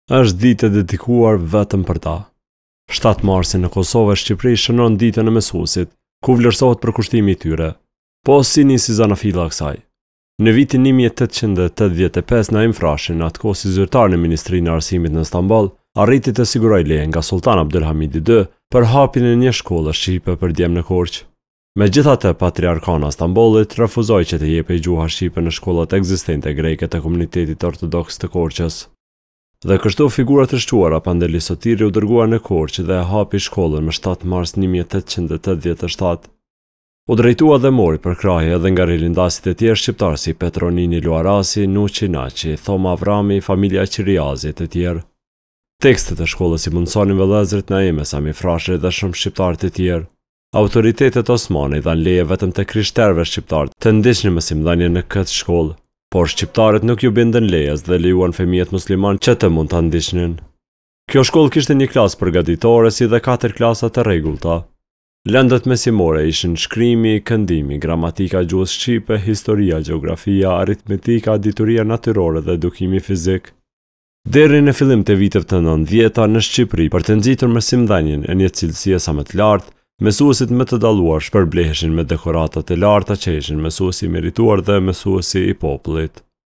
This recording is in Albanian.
Është ditë e dedikuar vetëm për ta. 7 marsi në Kosovë e Shqipëri shënon ditën e mësuesit, ku vlerësohet përkushtimi i tyre. Po si nisi zanafilla kësaj? Në vitin 1885 Naim Frashi, në atë kohë si zyrtar në Ministrinë e Arsimit në Stamboll, arriti të siguroj leje nga Sultan Abdulhamidi II për hapjen e një shkolle shqipe për djem në Korçë. Megjithatë, Patriarkana e Stambollit refuzoi që të jepej gjuha shqipe në shkollat ekzistente greke të komunitetit ortodoks të Korçës. Dhe kështu figurat e shquara Pandeli Sotiri u dërguar në Korçë dhe e hapi shkollën më 7 mars 1887. U drejtua dhe mori përkrahje edhe nga rilindasit e tjerë shqiptarë si Petronini Luarasi, Nuçi Naçi, Thoma Avrami, familja Qiriazit e tjerë. Tekstet e shkollës i mundsonin vëllezërit Naim Sami Frashi dhe shumë shqiptarë të tjerë. Autoritetet osmane i dhanë leje vetëm të krishterëve shqiptarë të ndiqnin mësimdhënien në këtë shkollë, por shqiptarët nuk ju bindën lejes dhe lejuan fëmijët musliman që të mund ta ndiqnin. Kjo shkollë kishte një klasë përgatitore si dhe 4 klasa të rregullta. Lëndët mesimore ishin shkrimi, këndimi, gramatika gjuhës shqipe, historia, gjeografia, aritmetika, dituria natyrore dhe edukimi fizik. Deri në fillim të viteve të 90-ta në Shqipëri, për të nxitur mësimdhënien e një cilësie sa më të lartë, mësuesit më të dalluar shpërbleheshin me dekorata të larta që ishin mësuesi i merituar dhe mësuesi i popullit.